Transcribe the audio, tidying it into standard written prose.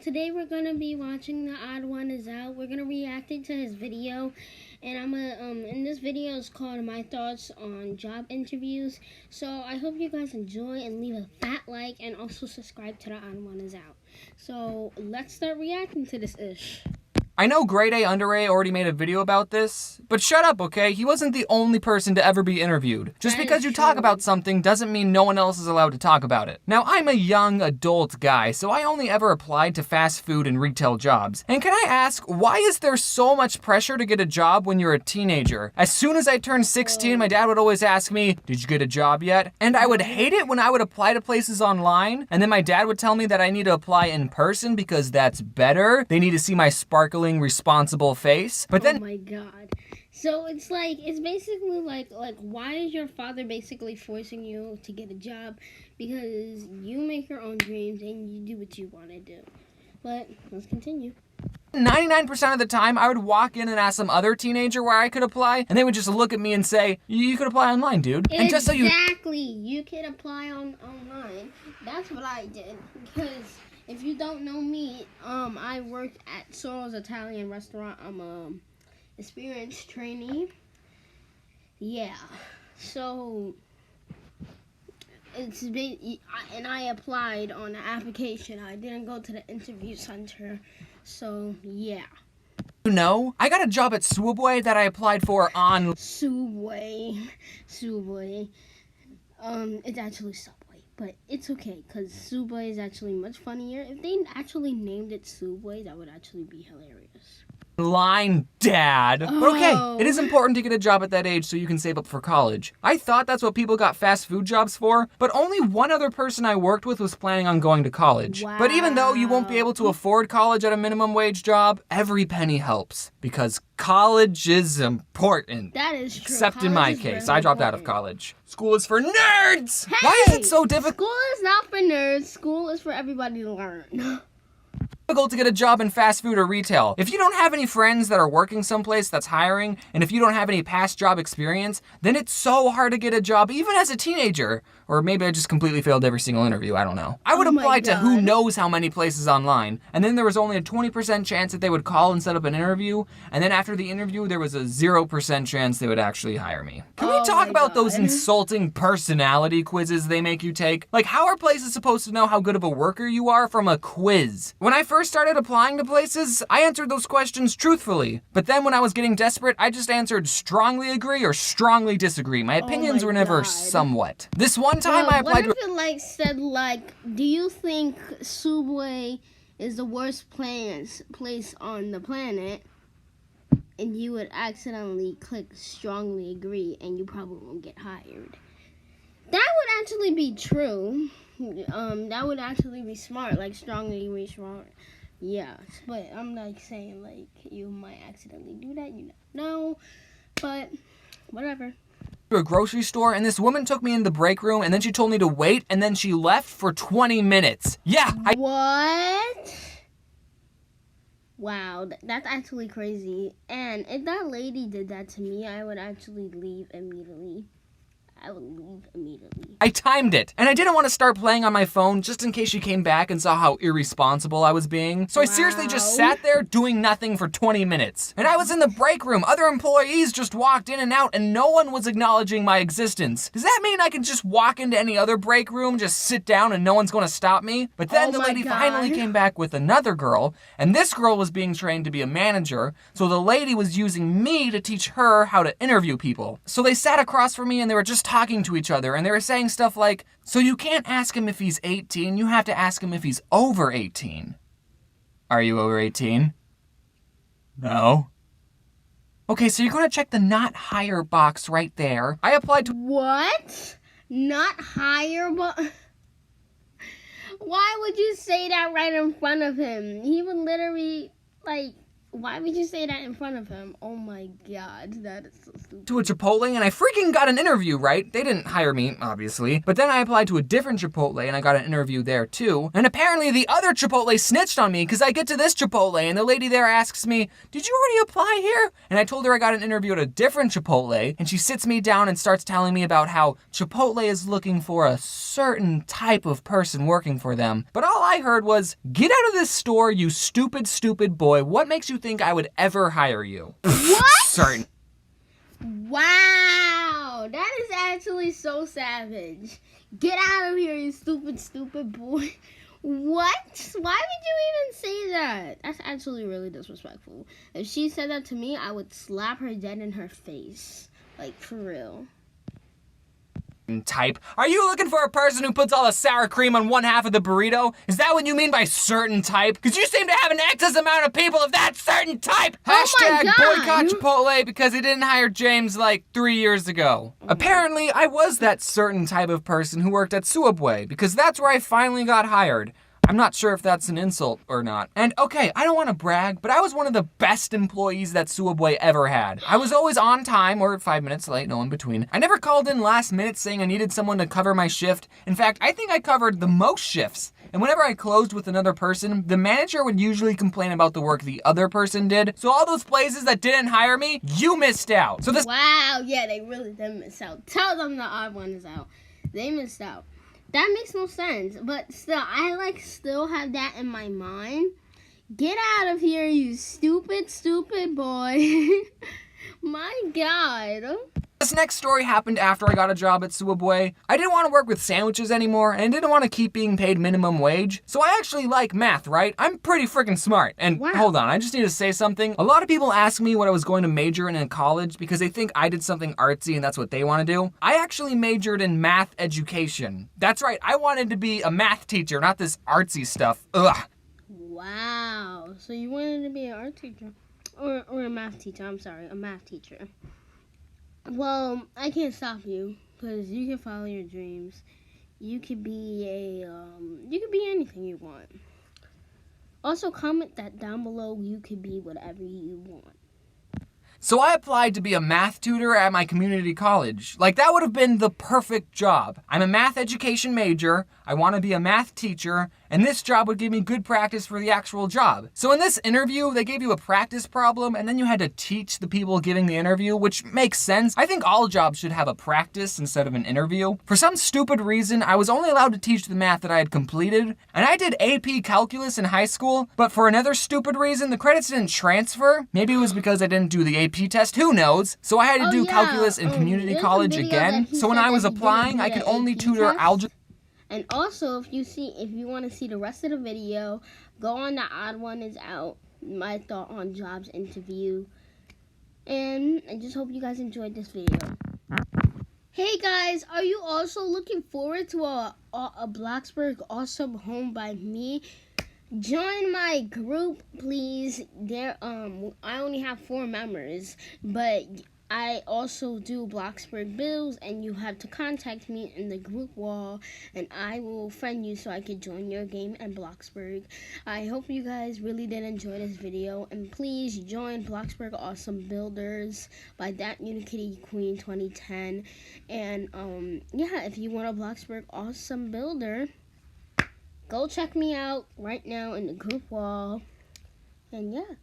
Today we're gonna be watching The Odd One Is Out. We're gonna react to his video, and I'm gonna and this video is called My Thoughts on Job Interviews. So I hope you guys enjoy and leave a fat like and also subscribe to The Odd One Is Out. So let's start reacting to this ish. I know Grade A Under A already made a video about this, but shut up, okay? He wasn't the only person to ever be interviewed. Just because you talk about something doesn't mean no one else is allowed to talk about it. Now, I'm a young adult guy, so I only ever applied to fast food and retail jobs. And can I ask, why is there so much pressure to get a job when you're a teenager? As soon as I turned 16, my dad would always ask me, "Did you get a job yet?" And I would hate it when I would apply to places online, and then my dad would tell me that I need to apply in person because that's better. They need to see my sparkling, responsible face. But then, oh my god. So it's basically like why is your father basically forcing you to get a job? Because you make your own dreams and you do what you want to do. But let's continue. 99% of the time, I would walk in and ask some other teenager where I could apply, and they would just look at me and say, "You could apply online, dude." Exactly. And just so you can apply online. That's what I did. Because if you don't know me, I work at Sorrel's Italian restaurant. I'm a experienced trainee. Yeah. So and I applied on the application. I didn't go to the interview center. So yeah. You know, I got a job at Subway that I applied for on Subway. It's actually Subway, but it's okay because Subway is actually much funnier. If they actually named it Subway, that would actually be hilarious. Line, Dad. But okay, it is important to get a job at that age so you can save up for college. I thought that's what people got fast food jobs for, but only one other person I worked with was planning on going to college. Wow. But even though you won't be able to afford college at a minimum wage job, every penny helps because college is important. That is true. Except college in my is case, really I dropped out of important. college. School is for nerds! Hey, why is it so difficult? School is not for nerds. School is for everybody to learn. Difficult to get a job in fast food or retail. If you don't have any friends that are working someplace that's hiring, and if you don't have any past job experience, then it's so hard to get a job even as a teenager. Or maybe I just completely failed every single interview, I don't know. I would apply to who knows how many places online, and then there was only a 20% chance that they would call and set up an interview, and then after the interview there was a 0% chance they would actually hire me. Can we talk about those insulting personality quizzes they make you take? Like, how are places supposed to know how good of a worker you are from a quiz? When I first started applying to places, I answered those questions truthfully. But then when I was getting desperate, I just answered strongly agree or strongly disagree. My opinions were never somewhat. This one time I applied. What if it said do you think Subway is the worst place on the planet? And you would accidentally click strongly agree, and you probably won't get hired. That would actually be true. That would actually be smart, like strongly agree, smart. Yeah, but I'm like saying like you might accidentally do that. You know, but whatever. To a grocery store, and this woman took me in the break room, and then she told me to wait, and then she left for 20 minutes. Yeah, What? Wow, that's actually crazy. And if that lady did that to me, I would actually leave immediately. I timed it, and I didn't want to start playing on my phone just in case she came back and saw how irresponsible I was being. So I seriously just sat there doing nothing for 20 minutes. And I was in the break room. Other employees just walked in and out, and no one was acknowledging my existence. Does that mean I can just walk into any other break room, just sit down, and no one's going to stop me? But then the lady finally came back with another girl, and this girl was being trained to be a manager, so the lady was using me to teach her how to interview people. So they sat across from me, and they were just talking to each other, and they were saying stuff like, "So you can't ask him if he's 18, you have to ask him if he's over 18. Are you over 18? No. Okay, so you're gonna check the not hire box right there. I applied to— What? Not hire, but why would you say that right in front of him? He would literally, like, Why would you say that in front of him? Oh my god, that is so stupid. To a Chipotle and I freaking got an interview, right? They didn't hire me, obviously. But then I applied to a different Chipotle and I got an interview there too. And apparently the other Chipotle snitched on me because I get to this Chipotle and the lady there asks me, did you already apply here? And I told her I got an interview at a different Chipotle and she sits me down and starts telling me about how Chipotle is looking for a certain type of person working for them. But all I heard was, get out of this store, you stupid, stupid boy. What makes you think I would ever hire you? What? Certain. Wow, that is actually so savage. Get out of here, you stupid, stupid boy. What? Why would you even say that? That's actually really disrespectful. If she said that to me, I would slap her dead in her face. Like, for real. Type. Are you looking for a person who puts all the sour cream on one half of the burrito? Is that what you mean by certain type? Because you seem to have an excess amount of people of that certain type. Hashtag boycott Chipotle because he didn't hire James like 3 years ago. Apparently, I was that certain type of person who worked at Subway because that's where I finally got hired. I'm not sure if that's an insult or not. And okay, I don't want to brag, but I was one of the best employees that Subway ever had. I was always on time or 5 minutes late, no in between. I never called in last minute saying I needed someone to cover my shift. In fact, I think I covered the most shifts. And whenever I closed with another person, the manager would usually complain about the work the other person did. So all those places that didn't hire me, you missed out. So this— Wow, yeah, they really did miss out. Tell them the odd one is out. They missed out. That makes no sense, but still, I still have that in my mind. Get out of here, you stupid, stupid boy. My God. This next story happened after I got a job at Subway. I didn't want to work with sandwiches anymore and didn't want to keep being paid minimum wage. So I actually like math, right? I'm pretty freaking smart. And Hold on, I just need to say something. A lot of people ask me what I was going to major in college because they think I did something artsy and that's what they want to do. I actually majored in math education. That's right, I wanted to be a math teacher, not this artsy stuff. Ugh. Wow, so you wanted to be an art teacher? Or a math teacher, I'm sorry, a math teacher. Well, I can't stop you because you can follow your dreams. You could be you could be anything you want. Also, comment that down below. You could be whatever you want. So I applied to be a math tutor at my community college. Like, that would have been the perfect job. I'm a math education major, I want to be a math teacher, and this job would give me good practice for the actual job. So in this interview, they gave you a practice problem, and then you had to teach the people giving the interview, which makes sense. I think all jobs should have a practice instead of an interview. For some stupid reason, I was only allowed to teach the math that I had completed, and I did AP Calculus in high school, but for another stupid reason, the credits didn't transfer. Maybe it was because I didn't do the AP test, who knows? So I had to do calculus in community college again. So when I was applying, I could only tutor algebra. And also, if you want to see the rest of the video, go on the Odd One Is Out, my thought on jobs interview. And I just hope you guys enjoyed this video. Hey guys, are you also looking forward to a Bloxburg Awesome Home by me? Join my group, please. There, I only have 4 members, but I also do Bloxburg builds, and you have to contact me in the group wall, and I will friend you so I can join your game in Bloxburg. I hope you guys really did enjoy this video, and please join Bloxburg Awesome Builders by That Unikitty Queen 2010. And yeah, if you want a Bloxburg Awesome Builder, go check me out right now in the group wall. And yeah.